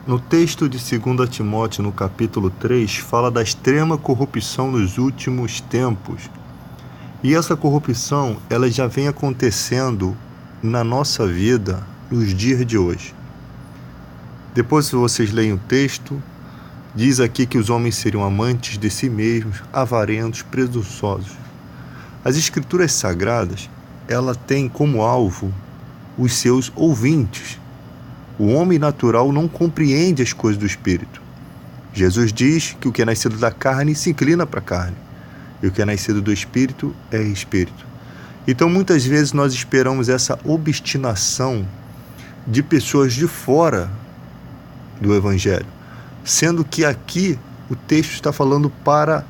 No texto de 2 Timóteo, no capítulo 3, fala da extrema corrupção nos últimos tempos. E essa corrupção, ela já vem acontecendo na nossa vida nos dias de hoje. Depois, se vocês leem o texto, diz aqui que os homens seriam amantes de si mesmos, avarentos, presunçosos. As escrituras sagradas, ela tem como alvo os seus ouvintes. O homem natural não compreende as coisas do Espírito. Jesus diz que o que é nascido da carne se inclina para a carne, e o que é nascido do Espírito é Espírito. Então, muitas vezes nós esperamos essa obstinação de pessoas de fora do Evangelho, sendo que aqui o texto está falando para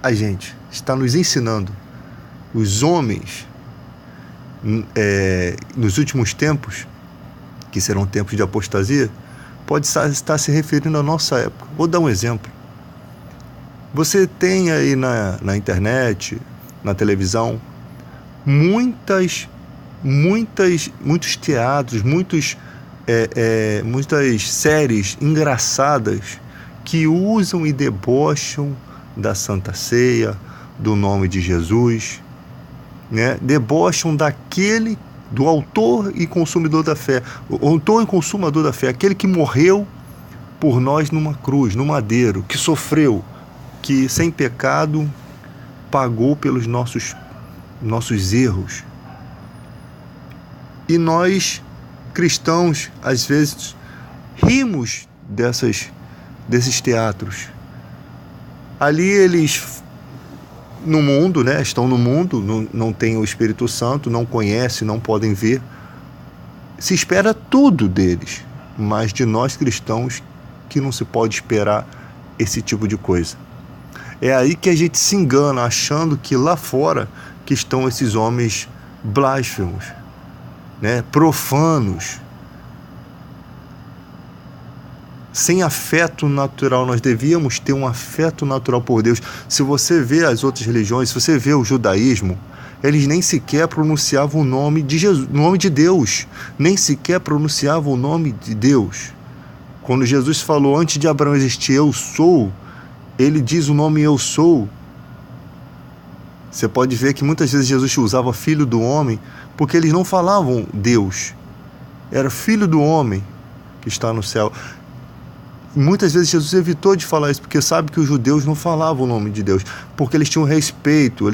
a gente, está nos ensinando. Os homens, nos últimos tempos, que serão tempos de apostasia, pode estar se referindo à nossa época. Vou dar um exemplo. Você tem aí na internet, na televisão, muitos teatros, muitas séries engraçadas que usam e debocham da Santa Ceia, do nome de Jesus, né? Debocham do autor e consumidor da fé, o autor e consumador da fé, aquele que morreu por nós numa cruz, no madeiro, que sofreu, que sem pecado pagou pelos nossos erros. E nós, cristãos, às vezes rimos desses teatros. Ali eles no mundo, né? Estão no mundo, não têm o Espírito Santo, não conhecem, não podem ver. Se espera tudo deles, mas de nós cristãos que não se pode esperar esse tipo de coisa. É aí que a gente se engana, achando que lá fora que estão esses homens blasfemos, né? Profanos, sem afeto natural. Nós devíamos ter um afeto natural por Deus. Se você vê as outras religiões, se você vê o judaísmo, eles nem sequer pronunciavam o nome de Jesus, o nome de Deus, nem sequer pronunciavam o nome de Deus. Quando Jesus falou, antes de Abraão existir, eu sou, ele diz o nome eu sou. Você pode ver que muitas vezes Jesus usava filho do homem, porque eles não falavam Deus, era filho do homem que está no céu. Muitas vezes Jesus evitou de falar isso, porque sabe que os judeus não falavam o nome de Deus, porque eles tinham respeito,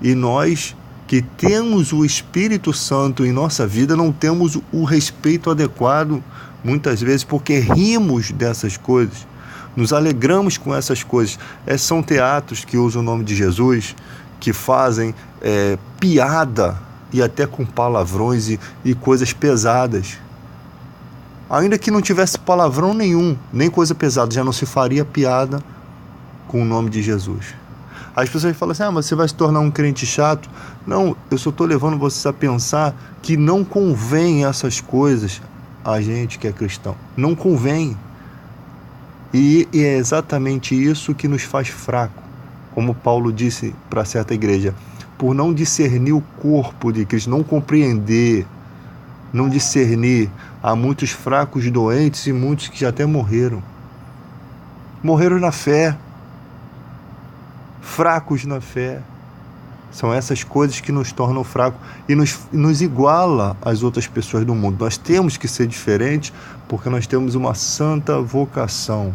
e nós que temos o Espírito Santo em nossa vida, não temos o respeito adequado, muitas vezes, porque rimos dessas coisas, nos alegramos com essas coisas. São teatros que usam o nome de Jesus, que fazem piada, e até com palavrões e coisas pesadas. Ainda que não tivesse palavrão nenhum, nem coisa pesada, já não se faria piada com o nome de Jesus. As pessoas falam assim, mas você vai se tornar um crente chato. Não, eu só estou levando vocês a pensar que não convém essas coisas a gente que é cristão. Não convém. E é exatamente isso que nos faz fraco, como Paulo disse para certa igreja, por não discernir o corpo de Cristo, não compreender, não discernir. Há muitos fracos, doentes e muitos que já até morreram. Morreram na fé. Fracos na fé. São essas coisas que nos tornam fracos e nos iguala às outras pessoas do mundo. Nós temos que ser diferentes porque nós temos uma santa vocação.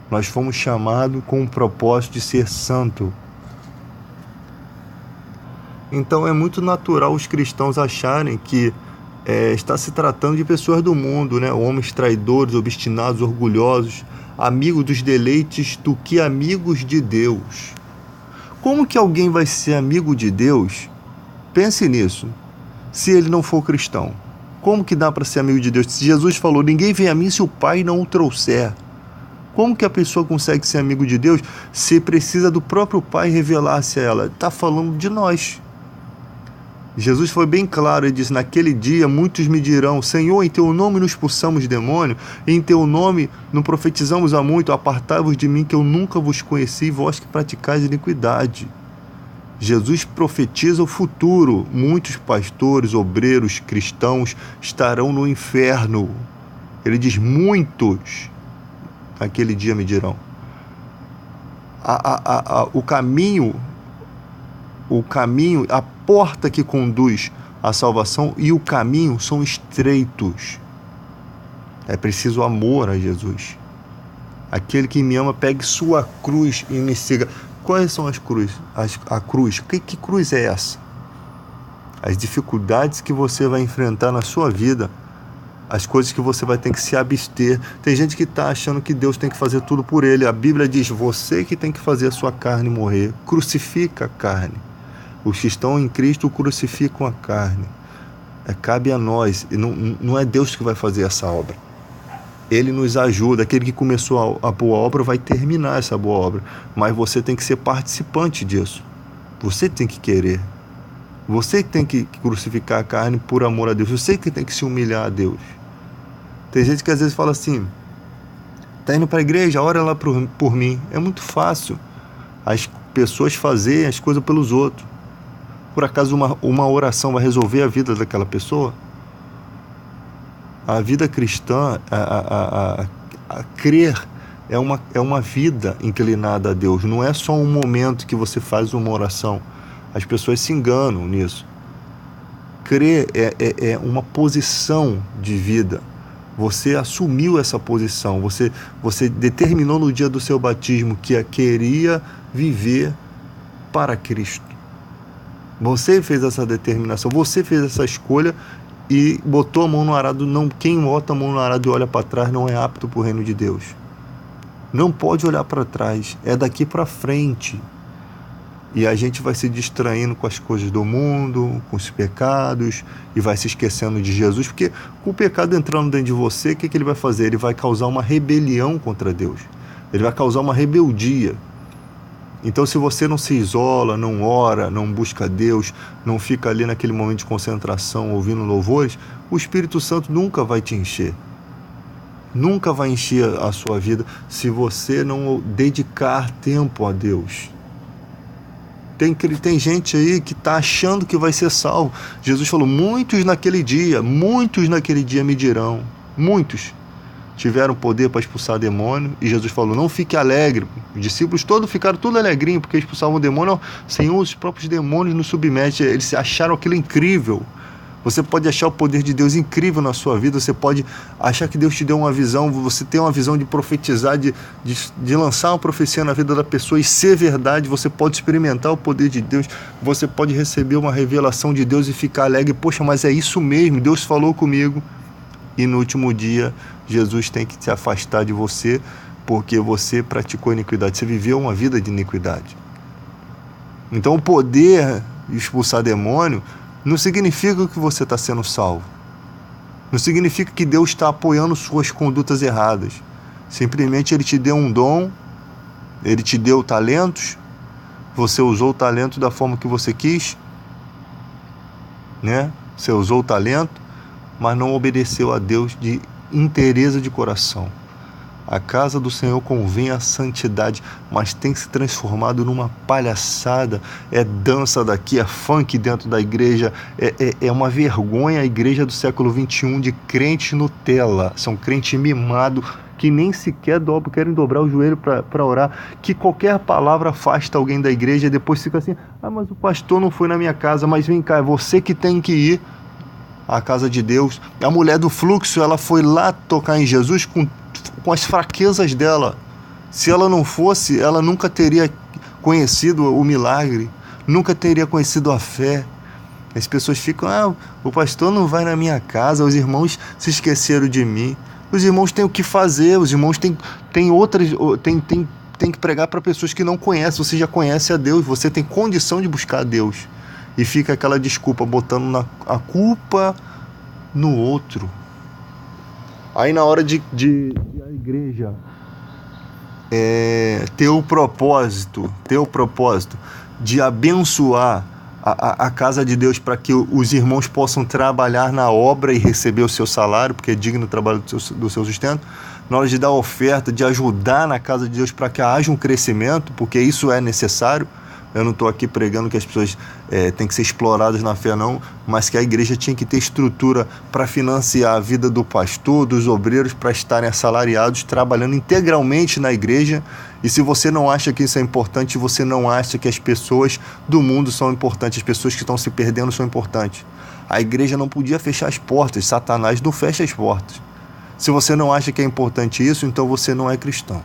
Nós fomos chamados com o propósito de ser santo. Então é muito natural os cristãos acharem que está se tratando de pessoas do mundo, né? Homens traidores, obstinados, orgulhosos, amigos dos deleites do que amigos de Deus. Como que alguém vai ser amigo de Deus? Pense nisso. Se ele não for cristão, como que dá para ser amigo de Deus? Se Jesus falou, ninguém vem a mim se o Pai não o trouxer. Como que a pessoa consegue ser amigo de Deus se precisa do próprio Pai revelar-se a ela? Está falando de nós. Jesus foi bem claro, ele disse, naquele dia muitos me dirão, Senhor, em teu nome nos expulsamos demônio, e em teu nome não profetizamos há muito, apartai-vos de mim que eu nunca vos conheci, vós que praticais iniquidade. Jesus profetiza o futuro, muitos pastores, obreiros, cristãos estarão no inferno, Ele diz: muitos naquele dia me dirão. O caminho, a porta que conduz à salvação e o caminho são estreitos. É preciso amor a Jesus. Aquele que me ama, pegue sua cruz e me siga. Quais são as cruzes? A cruz. Que cruz é essa? As dificuldades que você vai enfrentar na sua vida, as coisas que você vai ter que se abster. Tem gente que está achando que Deus tem que fazer tudo por ele. A Bíblia diz: você que tem que fazer a sua carne morrer. Crucifica a carne. Os que estão em Cristo crucificam a carne. Cabe a nós. E não é Deus que vai fazer essa obra. Ele nos ajuda. Aquele que começou a boa obra vai terminar essa boa obra. Mas você tem que ser participante disso. Você tem que querer. Você tem que crucificar a carne por amor a Deus. Você que tem que se humilhar a Deus. Tem gente que às vezes fala assim: tá indo para a igreja, ora lá por mim. É muito fácil as pessoas fazerem as coisas pelos outros. Por acaso uma oração vai resolver a vida daquela pessoa? A vida cristã, a crer, é uma vida inclinada a Deus. Não é só um momento que você faz uma oração. As pessoas se enganam nisso. Crer é uma posição de vida. Você assumiu essa posição. Você determinou no dia do seu batismo que queria viver para Cristo. Você fez essa determinação. Você fez essa escolha e botou a mão no arado. Não, quem bota a mão no arado e olha para trás não é apto para o reino de Deus. Não pode olhar para trás. É daqui para frente. E a gente vai se distraindo com as coisas do mundo, com os pecados, e vai se esquecendo de Jesus, porque com o pecado entrando dentro de você, o que ele vai fazer? Ele vai causar uma rebelião contra Deus. Ele vai causar uma rebeldia. Então, se você não se isola, não ora, não busca Deus, não fica ali naquele momento de concentração ouvindo louvores, o Espírito Santo nunca vai te encher. Nunca vai encher a sua vida se você não dedicar tempo a Deus. Tem gente aí que está achando que vai ser salvo. Jesus falou: muitos naquele dia me dirão. Muitos tiveram poder para expulsar demônio. E Jesus falou: não fique alegre. Os discípulos todos ficaram tudo alegrinhos porque expulsavam o demônio. Senhor, os próprios demônios nos submetem. Eles acharam aquilo incrível. Você pode achar o poder de Deus incrível na sua vida. Você pode achar que Deus te deu uma visão. Você tem uma visão de profetizar, de lançar uma profecia na vida da pessoa e ser verdade. Você pode experimentar o poder de Deus. Você pode receber uma revelação de Deus e ficar alegre. Poxa, mas é isso mesmo. Deus falou comigo. E no último dia, Jesus tem que te afastar de você porque você praticou iniquidade. Você viveu uma vida de iniquidade. Então o poder de expulsar demônio não significa que você está sendo salvo. Não significa que Deus está apoiando suas condutas erradas. Simplesmente Ele te deu um dom, Ele te deu talentos, você usou o talento da forma que você quis, né? Você usou o talento, mas não obedeceu a Deus de inteireza de coração. A casa do Senhor convém a santidade, mas tem se transformado numa palhaçada. É dança daqui, é funk dentro da igreja. É uma vergonha a igreja do século XXI de crente Nutella. São crentes mimados que nem sequer querem dobrar o joelho para orar. Que qualquer palavra afasta alguém da igreja e depois fica assim: ah, mas o pastor não foi na minha casa. Mas vem cá, é você que tem que ir à casa de Deus. A mulher do fluxo, ela foi lá tocar em Jesus com as fraquezas dela. Se ela não fosse, ela nunca teria conhecido o milagre, nunca teria conhecido a fé. As pessoas ficam: ah, o pastor não vai na minha casa, os irmãos se esqueceram de mim. Os irmãos têm o que fazer, os irmãos têm que pregar para pessoas que não conhecem. Você já conhece a Deus, você tem condição de buscar a Deus. E fica aquela desculpa, botando a culpa no outro. Aí na hora de a igreja ter o propósito de abençoar a casa de Deus para que os irmãos possam trabalhar na obra e receber o seu salário, porque é digno o trabalho do seu sustento, na hora de dar oferta, de ajudar na casa de Deus para que haja um crescimento, porque isso é necessário, Eu não estou aqui pregando que as pessoas têm que ser exploradas na fé, não, mas que a igreja tinha que ter estrutura para financiar a vida do pastor, dos obreiros, para estarem assalariados, trabalhando integralmente na igreja. E se você não acha que isso é importante, você não acha que as pessoas do mundo são importantes, as pessoas que estão se perdendo são importantes. A igreja não podia fechar as portas, Satanás não fecha as portas. Se você não acha que é importante isso, então você não é cristão.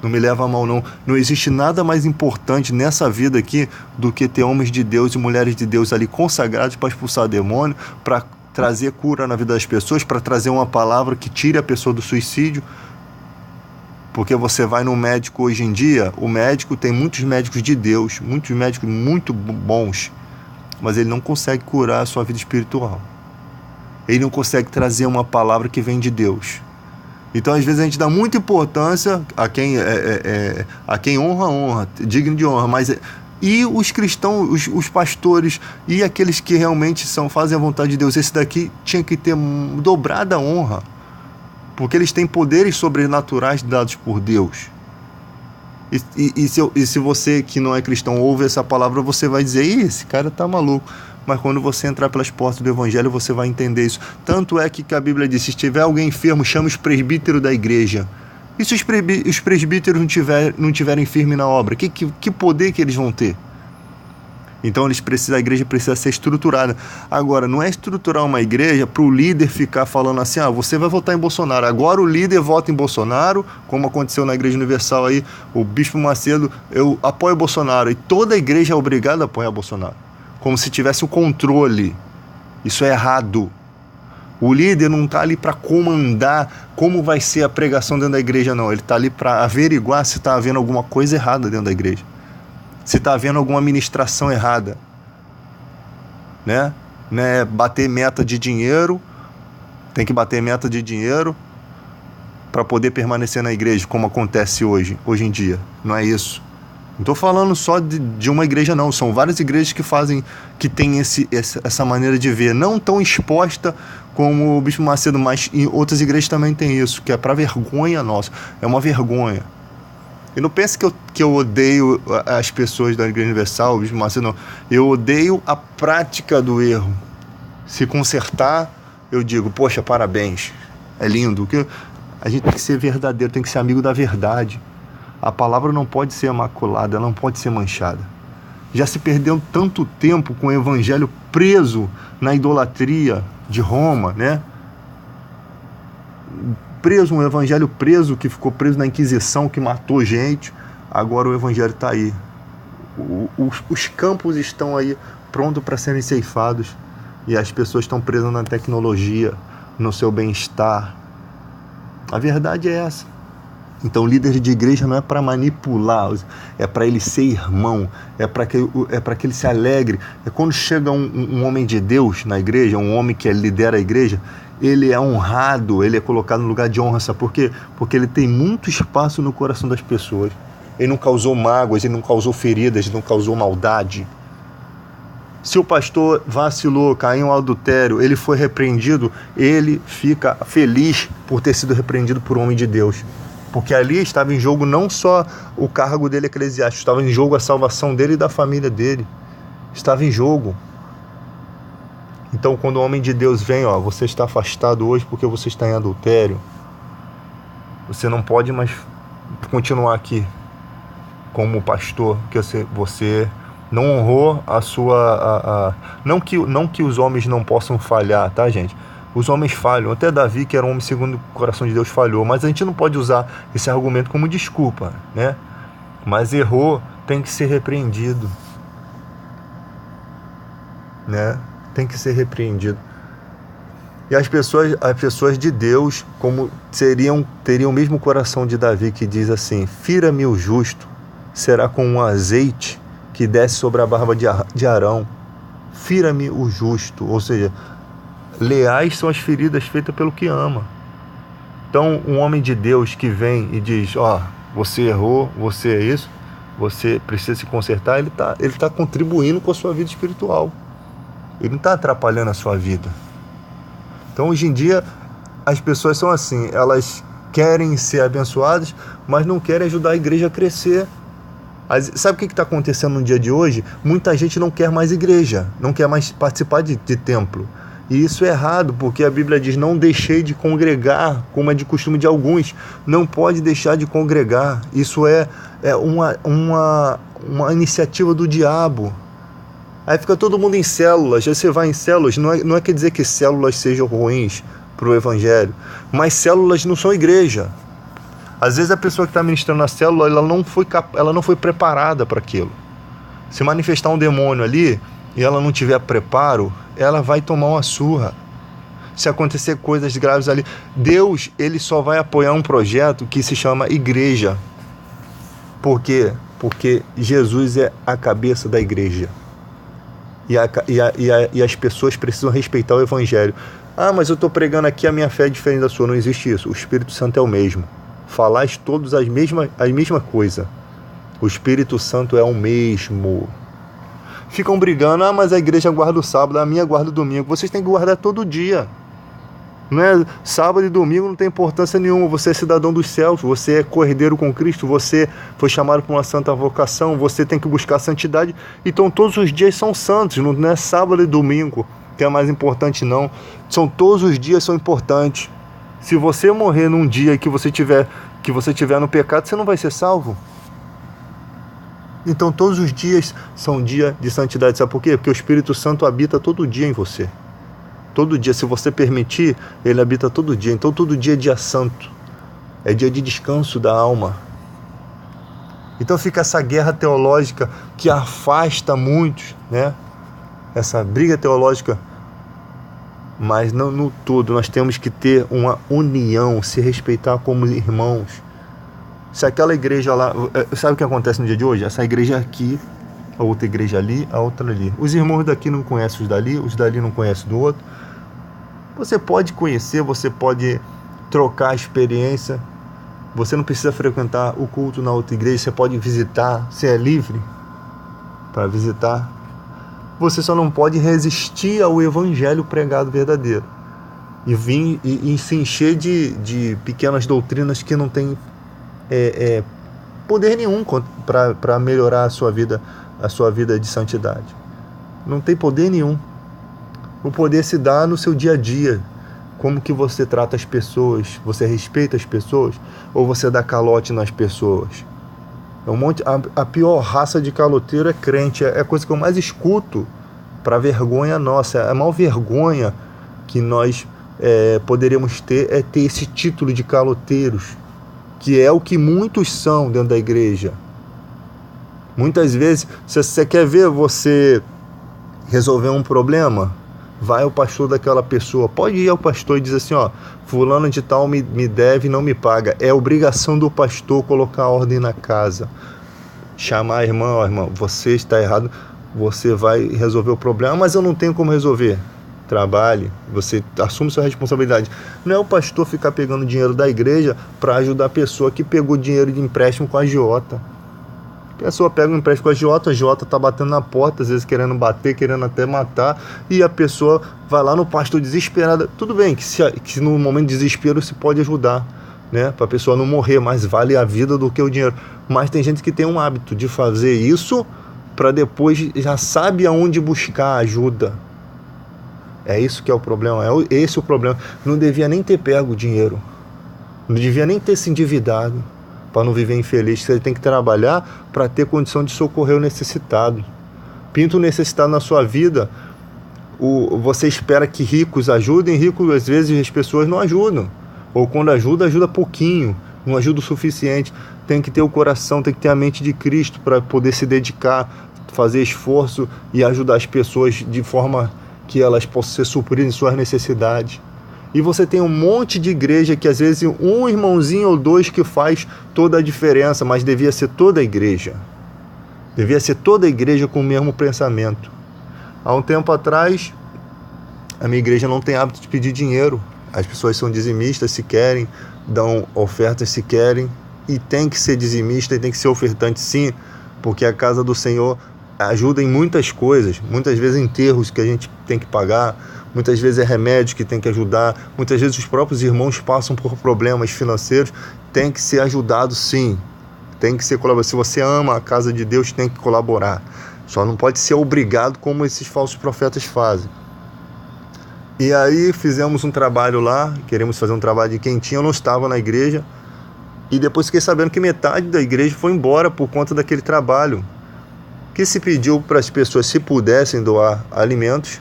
Não me leva a mal, não. Não existe nada mais importante nessa vida aqui do que ter homens de Deus e mulheres de Deus ali consagrados para expulsar demônio, para trazer cura na vida das pessoas, para trazer uma palavra que tire a pessoa do suicídio. Porque você vai no médico hoje em dia, o médico tem muitos médicos de Deus, muitos médicos muito bons, mas ele não consegue curar a sua vida espiritual. Ele não consegue trazer uma palavra que vem de Deus. Então, às vezes, a gente dá muita importância a quem honra, digno de honra. E os cristãos, os pastores e aqueles que realmente fazem a vontade de Deus, esse daqui tinha que ter dobrada honra, porque eles têm poderes sobrenaturais dados por Deus. E se você que não é cristão ouve essa palavra, você vai dizer, esse cara tá maluco. Mas quando você entrar pelas portas do evangelho, você vai entender isso. Tanto é que a Bíblia diz, se tiver alguém enfermo, chama os presbíteros da igreja. E se os presbíteros não tiverem firme na obra, que poder que eles vão ter? Então a igreja precisa ser estruturada. Agora, não é estruturar uma igreja para o líder ficar falando assim, você vai votar em Bolsonaro. Agora o líder vota em Bolsonaro, como aconteceu na Igreja Universal aí, o Bispo Macedo, eu apoio Bolsonaro. E toda a igreja é obrigada a apoiar Bolsonaro. Como se tivesse o controle. Isso é errado. O líder não está ali para comandar como vai ser a pregação dentro da igreja, não. Ele está ali para averiguar se está havendo alguma coisa errada dentro da igreja. Se está havendo alguma administração errada. Né? Bater meta de dinheiro. Tem que bater meta de dinheiro para poder permanecer na igreja, como acontece hoje em dia. Não é isso. Não estou falando só de uma igreja, não. São várias igrejas que têm essa maneira de ver. Não tão exposta como o Bispo Macedo, mas em outras igrejas também tem isso, que é para vergonha nossa. É uma vergonha. E não pense que eu odeio as pessoas da Igreja Universal, o Bispo Macedo, não. Eu odeio a prática do erro. Se consertar, eu digo, poxa, parabéns. É lindo. A gente tem que ser verdadeiro, tem que ser amigo da verdade. A palavra não pode ser maculada, ela não pode ser manchada. Já se perdeu tanto tempo com o evangelho preso na idolatria de Roma, né? Um evangelho preso, que ficou preso na Inquisição, que matou gente. Agora o evangelho está aí. Os campos estão aí prontos para serem ceifados. E as pessoas estão presas na tecnologia, no seu bem-estar. A verdade é essa. Então, líder de igreja não é para manipular, é para ele ser irmão, é para que ele se alegre. É quando chega um homem de Deus na igreja, um homem que lidera a igreja, ele é honrado, ele é colocado no lugar de honra. Sabe por quê? Porque ele tem muito espaço no coração das pessoas. Ele não causou mágoas, ele não causou feridas, ele não causou maldade. Se o pastor vacilou, caiu em um adultério, ele foi repreendido, ele fica feliz por ter sido repreendido por um homem de Deus. Porque ali estava em jogo não só o cargo dele eclesiástico, estava em jogo a salvação dele e da família dele. Estava em jogo. Então, quando o homem de Deus vem, você está afastado hoje porque você está em adultério. Você não pode mais continuar aqui como pastor, porque você não honrou a sua... Não que os homens não possam falhar, tá, gente? Os homens falham, até Davi, que era um homem segundo o coração de Deus, falhou, mas a gente não pode usar esse argumento como desculpa, né? Mas errou, tem que ser repreendido, né? Tem que ser repreendido. E as pessoas de Deus, como teriam o mesmo coração de Davi, que diz assim, fira-me o justo, será com um azeite que desce sobre a barba de Arão, fira-me o justo, ou seja, leais são as feridas feitas pelo que ama. Então, um homem de Deus que vem e diz, você errou, você é isso, você precisa se consertar, ele tá contribuindo com a sua vida espiritual. Ele não está atrapalhando a sua vida. Então, hoje em dia, as pessoas são assim, elas querem ser abençoadas, mas não querem ajudar a igreja a crescer. Sabe o que está acontecendo no dia de hoje? Muita gente não quer mais igreja, não quer mais participar de templo. E isso é errado, porque a Bíblia diz: não deixei de congregar, como é de costume de alguns. Não pode deixar de congregar. Isso é uma iniciativa do diabo. Aí fica todo mundo em células. Aí você vai em células, não é quer dizer que células sejam ruins para o evangelho, mas células não são igreja. Às vezes a pessoa que está ministrando na célula, ela não foi preparada para aquilo. Se manifestar um demônio ali e ela não tiver preparo, ela vai tomar uma surra. Se acontecer coisas graves ali, Deus, ele só vai apoiar um projeto que se chama igreja. Por quê? Porque Jesus é a cabeça da igreja. E as pessoas precisam respeitar o evangelho. Ah, mas eu estou pregando aqui, a minha fé é diferente da sua. Não existe isso. O Espírito Santo é o mesmo. Falais todos a mesma coisa. O Espírito Santo é o mesmo. Ficam brigando: ah, mas a igreja guarda o sábado, a minha guarda o domingo. Vocês têm que guardar todo dia. Não é? Sábado e domingo não tem importância nenhuma. Você é cidadão dos céus, você é cordeiro com Cristo, você foi chamado para uma santa vocação, você tem que buscar a santidade. Então todos os dias são santos, não é sábado e domingo que é mais importante, não. Todos os dias são importantes. Se você morrer num dia que você tiver no pecado, você não vai ser salvo. Então todos os dias são dia de santidade. Sabe por quê? Porque o Espírito Santo habita todo dia em você. Todo dia, se você permitir, ele habita todo dia. Então todo dia é dia santo. É dia de descanso da alma. Então fica essa guerra teológica que afasta muitos, né? Essa briga teológica. Mas não no todo, nós temos que ter uma união, se respeitar como irmãos. Se aquela igreja lá... Sabe o que acontece no dia de hoje? Essa igreja aqui, a outra igreja ali, a outra ali. Os irmãos daqui não conhecem os dali não conhecem do outro. Você pode conhecer, você pode trocar a experiência. Você não precisa frequentar o culto na outra igreja, você pode visitar, você é livre para visitar. Você só não pode resistir ao evangelho pregado verdadeiro. E vir e se encher de pequenas doutrinas que não têm poder nenhum para melhorar a sua vida de santidade. Não tem poder nenhum. O poder se dá no seu dia a dia. Como que você trata as pessoas? Você respeita as pessoas? Ou você dá calote nas pessoas? A pior raça de caloteiro é crente. É a coisa que eu mais escuto, para vergonha nossa. A maior vergonha que nós poderíamos ter é ter esse título de caloteiros, que é o que muitos são dentro da igreja. Muitas vezes, se você quer ver você resolver um problema, vai ao pastor daquela pessoa. Pode ir ao pastor e dizer assim: ó, fulano de tal me deve e não me paga. É obrigação do pastor colocar ordem na casa. Chamar a irmã: ó, irmã, você está errado, você vai resolver o problema. Mas eu não tenho como resolver. Trabalhe, você assume sua responsabilidade. Não é o pastor ficar pegando dinheiro da igreja para ajudar a pessoa que pegou dinheiro de empréstimo com a agiota. A pessoa pega um empréstimo com a agiota está batendo na porta, às vezes querendo bater, querendo até matar, e a pessoa vai lá no pastor desesperada. Tudo bem que no momento de desespero se pode ajudar, né, para a pessoa não morrer, mas vale a vida do que o dinheiro. Mas tem gente que tem um hábito de fazer isso para depois já sabe aonde buscar ajuda. É isso que é o problema, esse é o problema. Não devia nem ter pego o dinheiro, não devia nem ter se endividado para não viver infeliz. Você tem que trabalhar para ter condição de socorrer o necessitado. Pinta o necessitado na sua vida. Você espera que ricos ajudem, ricos às vezes as pessoas não ajudam, ou quando ajuda pouquinho, não ajuda o suficiente. Tem que ter o coração, tem que ter a mente de Cristo para poder se dedicar, fazer esforço e ajudar as pessoas de forma que elas possam ser supridas em suas necessidades. E você tem um monte de igreja que às vezes um irmãozinho ou dois que faz toda a diferença, mas devia ser toda a igreja. Devia ser toda a igreja com o mesmo pensamento. Há um tempo atrás, a minha igreja não tem hábito de pedir dinheiro. As pessoas são dizimistas se querem, dão ofertas se querem, e tem que ser dizimista e tem que ser ofertante sim, porque a casa do Senhor ajuda em muitas coisas, muitas vezes enterros que a gente tem que pagar, muitas vezes é remédio que tem que ajudar, muitas vezes os próprios irmãos passam por problemas financeiros, tem que ser ajudado sim, tem que ser colaborar. Se você ama a casa de Deus, tem que colaborar. Só não pode ser obrigado como esses falsos profetas fazem. E aí fizemos um trabalho lá, queremos fazer um trabalho de quentinha, eu não estava na igreja, e depois fiquei sabendo que metade da igreja foi embora por conta daquele trabalho, que se pediu para as pessoas, se pudessem, doar alimentos,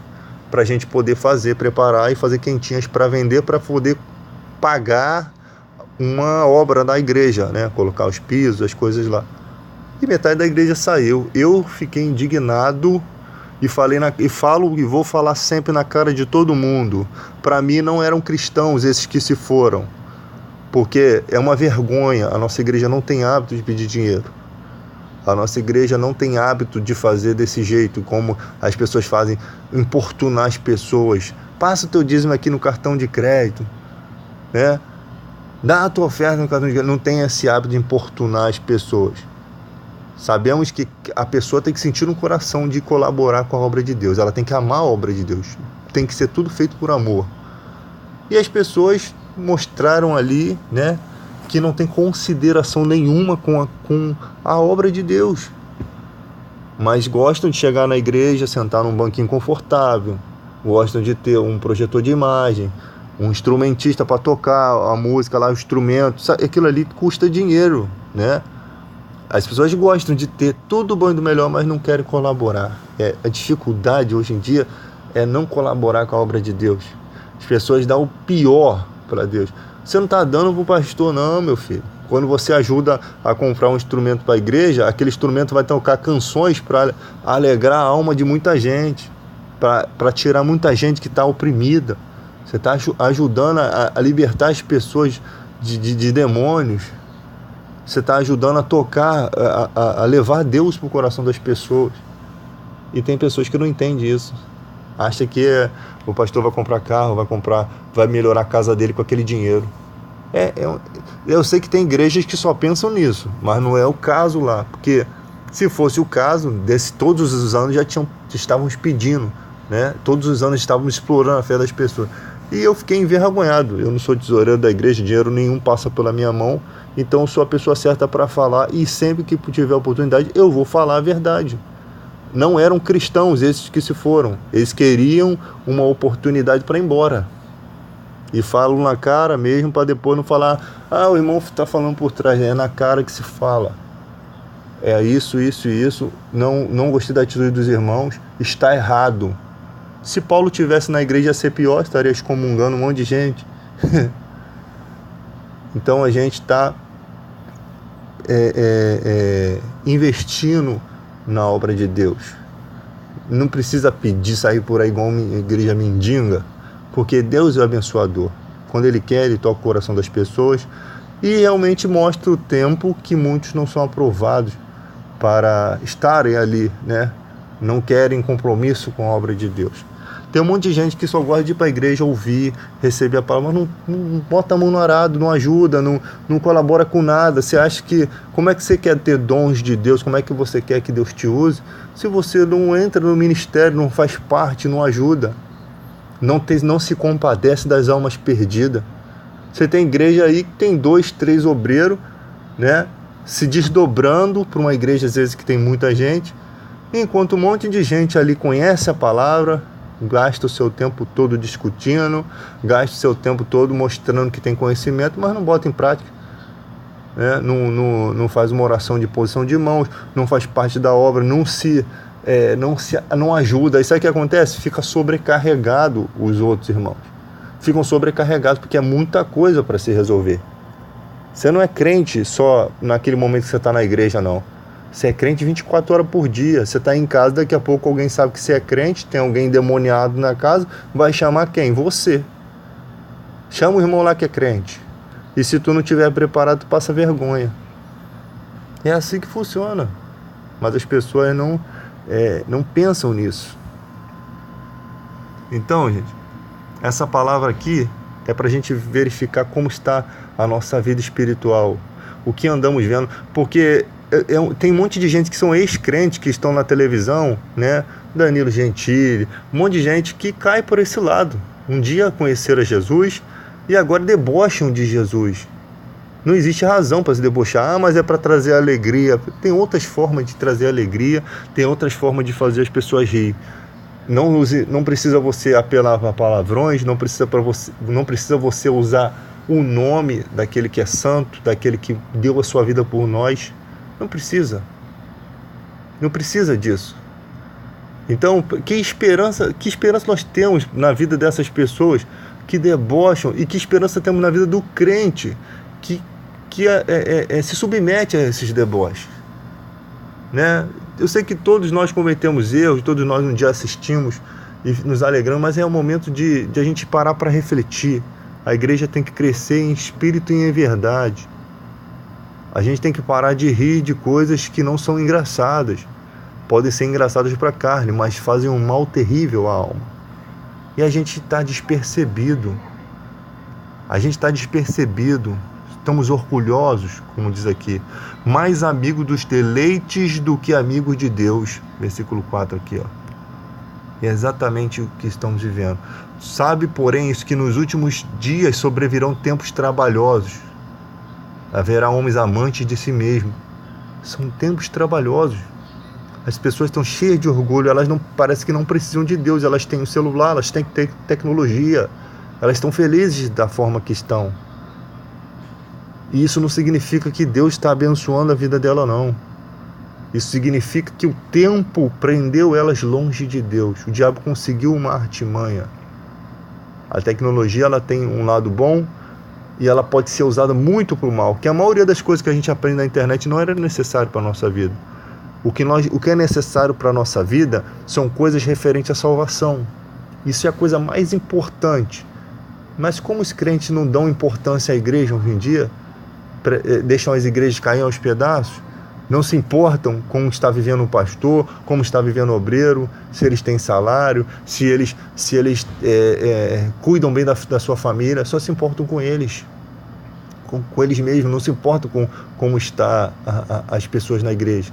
para a gente poder fazer, preparar e fazer quentinhas para vender, para poder pagar uma obra da igreja, né? Colocar os pisos, as coisas lá. E metade da igreja saiu. Eu fiquei indignado e falo e vou falar sempre na cara de todo mundo. Para mim não eram cristãos esses que se foram, porque é uma vergonha. A nossa igreja não tem hábito de pedir dinheiro. A nossa igreja não tem hábito de fazer desse jeito, como as pessoas fazem, importunar as pessoas. Passa o teu dízimo aqui no cartão de crédito, né? Dá a tua oferta no cartão de crédito. Não tem esse hábito de importunar as pessoas. Sabemos que a pessoa tem que sentir no coração de colaborar com a obra de Deus. Ela tem que amar a obra de Deus. Tem que ser tudo feito por amor. E as pessoas mostraram ali, né, que não tem consideração nenhuma com a obra de Deus. Mas gostam de chegar na igreja, sentar num banquinho confortável. Gostam de ter um projetor de imagem, um instrumentista para tocar a música lá, o instrumento. Aquilo ali custa dinheiro, né? As pessoas gostam de ter tudo bom e do melhor, mas não querem colaborar. A dificuldade hoje em dia é não colaborar com a obra de Deus. As pessoas dão o pior para Deus. Você não está dando para o pastor, não, meu filho. Quando você ajuda a comprar um instrumento para a igreja, aquele instrumento vai tocar canções para alegrar a alma de muita gente, para tirar muita gente que está oprimida. Você está ajudando a libertar as pessoas de demônios. Você está ajudando a tocar, a levar Deus para o coração das pessoas. E tem pessoas que não entendem isso. Acha que o pastor vai comprar carro, vai melhorar a casa dele com aquele dinheiro. Eu sei que tem igrejas que só pensam nisso, mas não é o caso lá. Porque se fosse o caso, todos os anos estávamos pedindo, né? Todos os anos estávamos explorando a fé das pessoas. E eu fiquei envergonhado. Eu não sou tesoureiro da igreja, dinheiro nenhum passa pela minha mão. Então eu sou a pessoa certa para falar, e sempre que tiver oportunidade eu vou falar a verdade. Não eram cristãos esses que se foram. Eles queriam uma oportunidade para ir embora. E falam na cara mesmo, para depois não falar, o irmão está falando por trás. É na cara que se fala. É isso. Não gostei da atitude dos irmãos. Está errado. Se Paulo tivesse na igreja ia ser pior, estaria excomungando um monte de gente. Então a gente está investindo na obra de Deus. Não precisa pedir, sair por aí igual uma igreja mendiga, porque Deus é o abençoador. Quando Ele quer, Ele toca o coração das pessoas e realmente mostra o tempo que muitos não são aprovados para estarem ali, né? Não querem compromisso com a obra de Deus. Tem um monte de gente que só gosta de ir para a igreja, ouvir, receber a palavra, mas não bota a mão no arado, não ajuda, não colabora com nada. Você acha que, como é que você quer ter dons de Deus, como é que você quer que Deus te use, se você não entra no ministério, não faz parte, não ajuda, não se compadece das almas perdidas? Você tem igreja aí que tem 2, 3 obreiros, né, se desdobrando para uma igreja às vezes que tem muita gente, enquanto um monte de gente ali conhece a palavra, gasta o seu tempo todo discutindo, gasta o seu tempo todo mostrando que tem conhecimento, mas não bota em prática, né? Não faz uma oração de posição de mãos, não faz parte da obra, não ajuda. E sabe o que acontece? Fica sobrecarregado os outros irmãos. Ficam sobrecarregados porque é muita coisa para se resolver. Você não é crente só naquele momento que você está na igreja, não. Você é crente 24 horas por dia. Você está em casa, daqui a pouco alguém sabe que você é crente, tem alguém endemoniado na casa, vai chamar quem? Você. Chama o irmão lá que é crente. E se tu não estiver preparado, tu passa vergonha. É assim que funciona. Mas as pessoas não pensam nisso. Então, gente, essa palavra aqui é para a gente verificar como está a nossa vida espiritual. O que andamos vendo. Porque tem um monte de gente que são ex-crentes que estão na televisão, né? Danilo Gentili, um monte de gente que cai por esse lado. Um dia conheceram Jesus e agora debocham de Jesus. Não existe razão para se debochar. Mas é para trazer alegria. Tem outras formas de trazer alegria, tem outras formas de fazer as pessoas rir. Não precisa você apelar para palavrões, não precisa você usar o nome daquele que é santo, daquele que deu a sua vida por nós. Não precisa disso. Então, que esperança nós temos na vida dessas pessoas que debocham, e que esperança temos na vida do crente que se submete a esses deboches, né? Eu sei que todos nós cometemos erros, todos nós um dia assistimos e nos alegramos, mas é o momento de a gente parar para refletir. A igreja tem que crescer em espírito e em verdade. A gente tem que parar de rir de coisas que não são engraçadas. Podem ser engraçadas para a carne, mas fazem um mal terrível à alma. E a gente está despercebido. Estamos orgulhosos, como diz aqui, mais amigo dos deleites do que amigo de Deus. Versículo 4 aqui, ó. É exatamente o que estamos vivendo. Sabe, porém, isso que nos últimos dias sobrevirão tempos trabalhosos. Haverá homens amantes de si mesmos. São tempos trabalhosos. As pessoas estão cheias de orgulho, parece que não precisam de Deus. Elas têm o celular, elas têm tecnologia. Elas estão felizes da forma que estão. E isso não significa que Deus está abençoando a vida dela, não. Isso significa que o tempo prendeu elas longe de Deus. O diabo conseguiu uma artimanha. A tecnologia, ela tem um lado bom e ela pode ser usada muito para o mal. Que a maioria das coisas que a gente aprende na internet não era necessário para a nossa vida. O que é necessário para a nossa vida são coisas referentes à salvação. Isso é a coisa mais importante. Mas como os crentes não dão importância à igreja hoje em dia, deixam as igrejas cair aos pedaços, não se importam como está vivendo o pastor, como está vivendo o obreiro, se eles têm salário, se eles cuidam bem da sua família, só se importam com eles, com eles mesmos, não se importam com como estão as pessoas na igreja.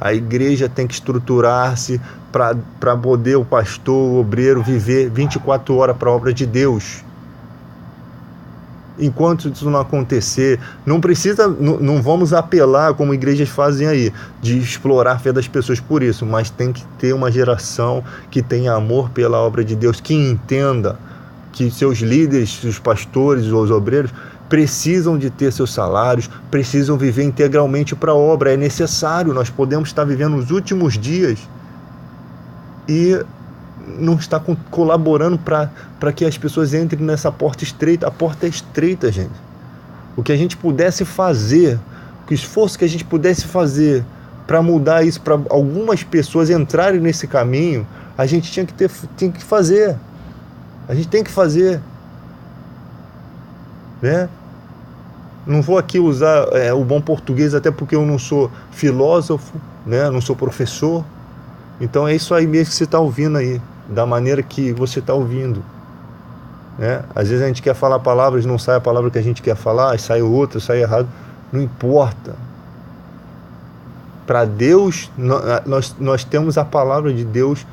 A igreja tem que estruturar-se para poder o pastor, o obreiro, viver 24 horas para a obra de Deus. Enquanto isso não acontecer, não vamos apelar, como igrejas fazem aí, de explorar a fé das pessoas por isso, mas tem que ter uma geração que tenha amor pela obra de Deus, que entenda que seus líderes, os pastores, os obreiros, precisam de ter seus salários, precisam viver integralmente para a obra. É necessário, nós podemos estar vivendo os últimos dias e não está colaborando para que as pessoas entrem nessa porta estreita. A porta é estreita, gente. O que a gente pudesse fazer, o esforço que a gente pudesse fazer para mudar isso, para algumas pessoas entrarem nesse caminho, a gente tinha que fazer. A gente tem que fazer, né? Não vou aqui usar o bom português, até porque eu não sou filósofo, né? Não sou professor. Então é isso aí mesmo que você está ouvindo aí, da maneira que você está ouvindo, né? Às vezes a gente quer falar palavras, não sai a palavra que a gente quer falar, sai outra, sai errado. Não importa. Para Deus, nós temos a palavra de Deus.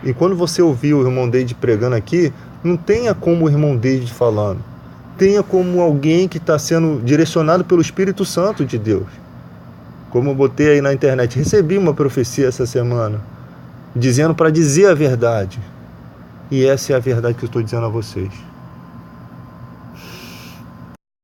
E quando você ouvir o irmão David pregando aqui, não tenha como o irmão David falando. Tenha como alguém que está sendo direcionado pelo Espírito Santo de Deus. Como eu botei aí na internet, recebi uma profecia essa semana, dizendo para dizer a verdade. E essa é a verdade que eu estou dizendo a vocês.